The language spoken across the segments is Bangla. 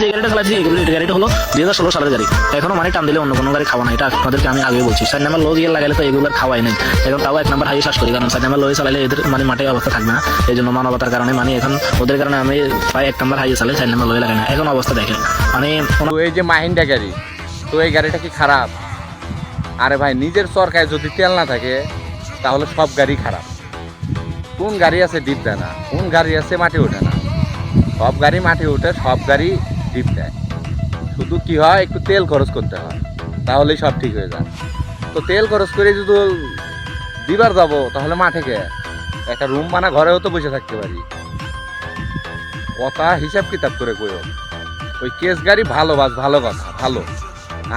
যে গাড়িটা চালাচ্ছি এই গাড়িটা হলো 2016 সালের গাড়ি। এখনো মানে টান দিলে অন্য কোনো গাড়ি খাওয়া না, এটা আপনাদেরকে আমি আগে বলছি। 4 নাম্বার লো গিয়ে লাগালে তো এগুলো খাওয়াই নাই। এখন তাও 1 নাম্বার হাই শ্বাস করি, কারণ 4 নাম্বার লোয়ে চালালে এদের মানে মাঠে অবস্থা থাকবে না। এই জন্য মানবতার কারণে মানে এখন ওদের কারণে আমি প্রায় 1 নাম্বার হাইয়ে চালাই, 4 নাম্বার লোয়ে লাগাই না। এখন অবস্থা দেখেন মানে এই যে মাহিন্দ্রা গাড়ি, তো এই গাড়িটা কি খারাপ? আরে ভাই, নিজের সরকারে যদি তেল না থাকে তাহলে সব গাড়ি খারাপ। কোন গাড়ি আছে ডিপ দেয় না, কোন গাড়ি আছে মাটি ওঠে না। সব গাড়ি মাটি ওঠে, সব গাড়ি ডিপ দেয়। শুধু কি হয়, একটু তেল খরচ করতে হয়, তাহলেই সব ঠিক হয়ে যায়। তো তেল খরচ করে যদি দিবার যাবো তাহলে মাঠে গে একটা রুম বানা ঘরেও তো বসে থাকতে পারি। কথা হিসাব কিতাব করে কইও। ওই কেস গাড়ি ভালো, বাস ভালো কথা ভালো,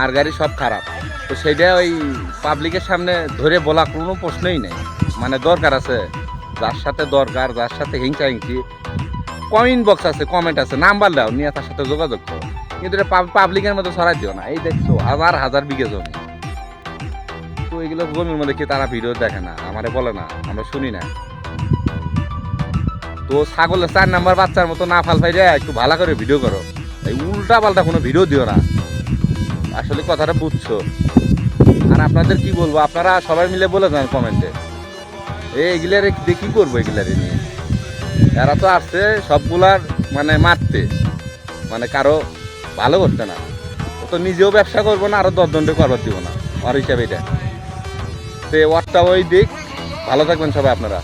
আর গাড়ি সব খারাপ। তো সেইটা ওই পাবলিকের সামনে ধরে বলা কোনো প্রশ্নই নেই। মানে দরকার আছে, যার সাথে দরকার, যার সাথে হিংসা হিংসি, কমেন্ট বক্স আছে, কমেন্ট আছে, নাম্বার দাও, নিয়ে তার সাথে যোগাযোগ করো। কিন্তু এটা পাবলিকের মধ্যে ছড়াই দিও না। এই দেখছো হাজার হাজার বিঘে জমি, তো এইগুলো জমির মধ্যে কি তারা ভিডিও দেখে না? আমারে বলে না, আমরা শুনি না। তো ছাগলের 4 নাম্বার বাচ্চার মতো না ফাল ফাইরে একটু ভালো করে ভিডিও করো, এই উল্টা পাল্টা কোনো ভিডিও দিও না। আসলে কথাটা বুঝছো? আর আপনাদের কি বলবো, আপনারা সবাই মিলে বলে যান কমেন্টে, এইগুলারে কি করবো, এগুলারে নিয়ে এরা তো আসছে সবগুলার মানে মারতে, মানে কারো ভালো করতে না। ও তো নিজেও ব্যবসা করবো না, আরো 10 জনকে করবার দিব না, ওর হিসাবে এটা। তো ওরটা ওই দিক। ভালো থাকবেন সবাই আপনারা।